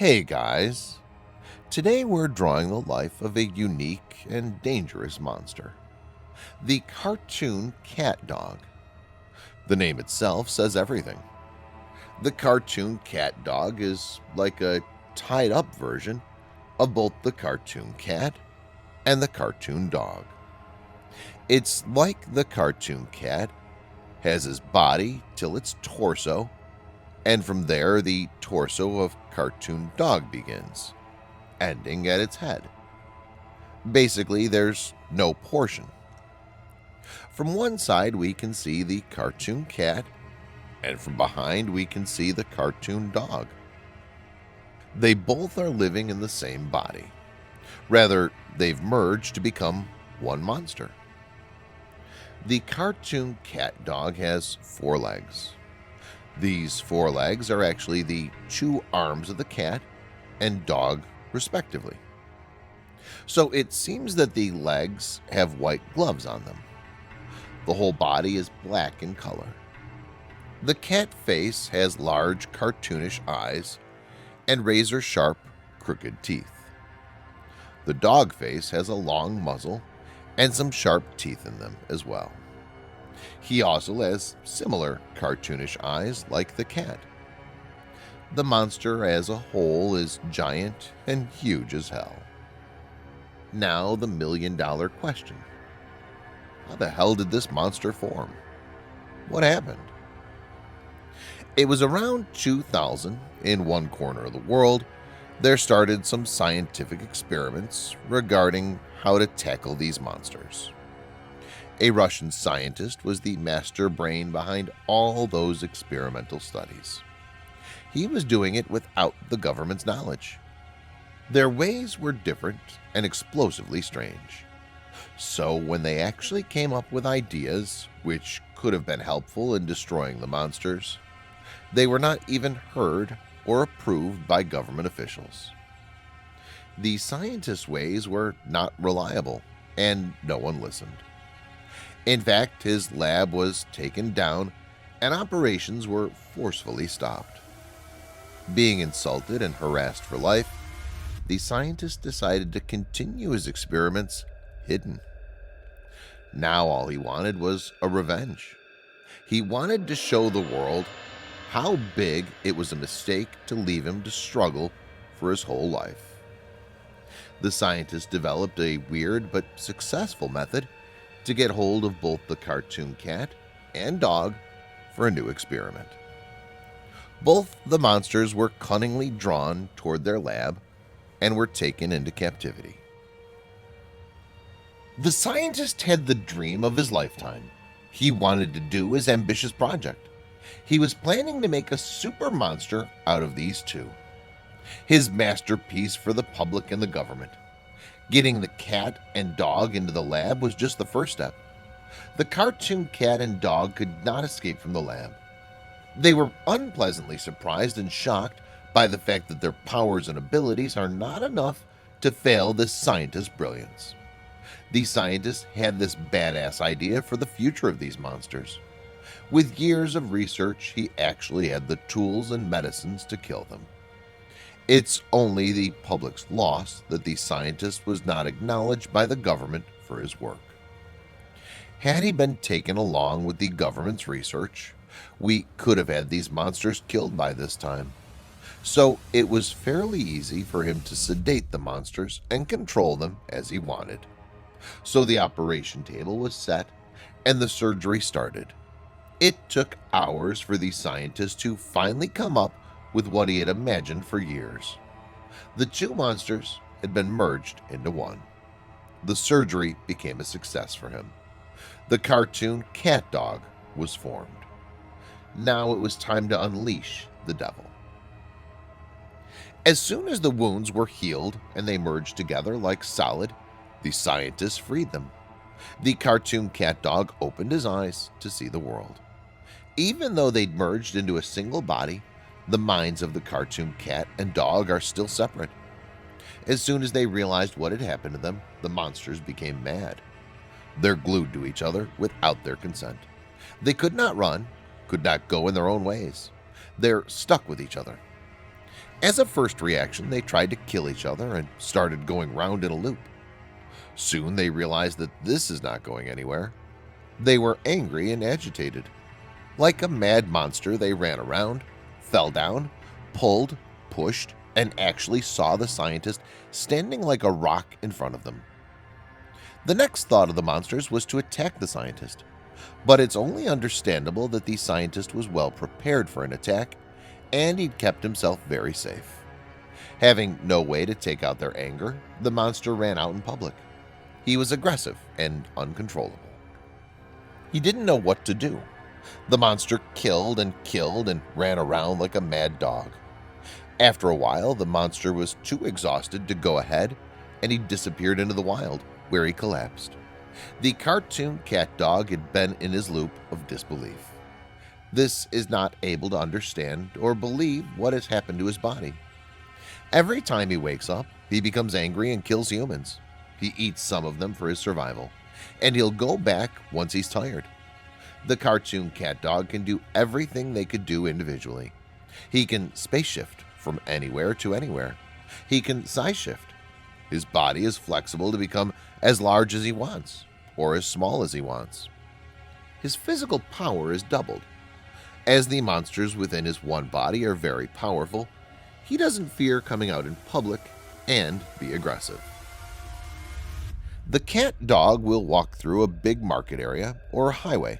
Hey guys, today we're drawing the life of a unique and dangerous monster, the cartoon CatDog. The name itself says everything. The cartoon CatDog is like a tied up version of both the cartoon cat and the cartoon dog. It's like the cartoon cat has his body till its torso, and from there the torso of cartoon dog begins, ending at its head. Basically, there's no portion. From one side we can see the cartoon cat, and from behind we can see the cartoon dog. They both are living in the same body. Rather, they've merged to become one monster. The cartoon cat dog has 4 legs. These 4 legs are actually the 2 arms of the cat and dog, respectively. So it seems that the legs have white gloves on them. The whole body is black in color. The cat face has large cartoonish eyes and razor-sharp, crooked teeth. The dog face has a long muzzle and some sharp teeth in them as well. He also has similar cartoonish eyes like the cat. The monster as a whole is giant and huge as hell. Now the million-dollar question. How the hell did this monster form? What happened? It was around 2000, in one corner of the world, there started some scientific experiments regarding how to tackle these monsters. A Russian scientist was the master brain behind all those experimental studies. He was doing it without the government's knowledge. Their ways were different and explosively strange. So when they actually came up with ideas which could have been helpful in destroying the monsters, they were not even heard or approved by government officials. The scientists' ways were not reliable, and no one listened. In fact, his lab was taken down and operations were forcefully stopped. Being insulted and harassed for life, the scientist decided to continue his experiments hidden. Now all he wanted was a revenge. He wanted to show the world how big it was a mistake to leave him to struggle for his whole life. The scientist developed a weird but successful method to get hold of both the cartoon cat and dog for a new experiment. Both the monsters were cunningly drawn toward their lab and were taken into captivity. The scientist had the dream of his lifetime. He wanted to do his ambitious project. He was planning to make a super monster out of these 2. His masterpiece for the public and the government. Getting the cat and dog into the lab was just the first step. The cartoon cat and dog could not escape from the lab. They were unpleasantly surprised and shocked by the fact that their powers and abilities are not enough to fail this scientist's brilliance. The scientist had this badass idea for the future of these monsters. With years of research, he actually had the tools and medicines to kill them. It's only the public's loss that the scientist was not acknowledged by the government for his work. Had he been taken along with the government's research, we could have had these monsters killed by this time. So it was fairly easy for him to sedate the monsters and control them as he wanted. So the operation table was set and the surgery started. It took hours for the scientist to finally come up with what he had imagined for years. The 2 monsters had been merged into one. The surgery became a success for him. The cartoon cat dog was formed. Now it was time to unleash the devil. As soon as the wounds were healed and they merged together like solid, the scientists freed them. The cartoon cat dog opened his eyes to see the world. Even though they'd merged into a single body, the minds of the cartoon cat and dog are still separate. As soon as they realized what had happened to them, the monsters became mad. They're glued to each other without their consent. They could not run, could not go in their own ways. They're stuck with each other. As a first reaction, they tried to kill each other and started going round in a loop. Soon they realized that this is not going anywhere. They were angry and agitated. Like a mad monster, they ran around, fell down, pulled, pushed, and actually saw the scientist standing like a rock in front of them. The next thought of the monsters was to attack the scientist, but it's only understandable that the scientist was well prepared for an attack, and he'd kept himself very safe. Having no way to take out their anger, the monster ran out in public. He was aggressive and uncontrollable. He didn't know what to do. The monster killed and ran around like a mad dog. After a while, the monster was too exhausted to go ahead, and he disappeared into the wild, where he collapsed. The cartoon CatDog had been in his loop of disbelief. This is not able to understand or believe what has happened to his body. Every time he wakes up, he becomes angry and kills humans. He eats some of them for his survival, and he'll go back once he's tired. The cartoon CatDog can do everything they could do individually. He can space shift from anywhere to anywhere. He can size shift. His body is flexible to become as large as he wants or as small as he wants. His physical power is doubled. As the monsters within his one body are very powerful, he doesn't fear coming out in public and be aggressive. The CatDog will walk through a big market area or a highway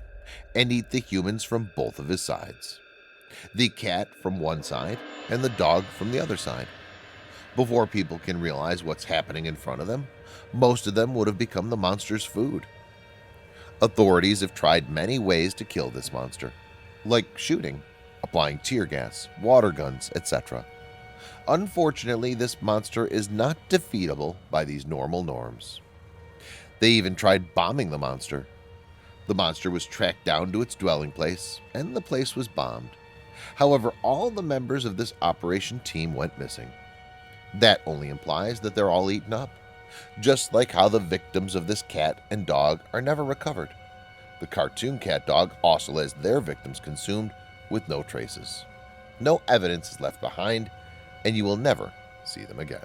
and eat the humans from both of his sides. The cat from one side and the dog from the other side. Before people can realize what's happening in front of them, most of them would have become the monster's food. Authorities have tried many ways to kill this monster, like shooting, applying tear gas, water guns, etc. Unfortunately, this monster is not defeatable by these normal norms. They even tried bombing the monster. The monster was tracked down to its dwelling place, and the place was bombed. However, all the members of this operation team went missing. That only implies that they're all eaten up, just like how the victims of this cat and dog are never recovered. The cartoon CatDog also has their victims consumed with no traces. No evidence is left behind, and you will never see them again.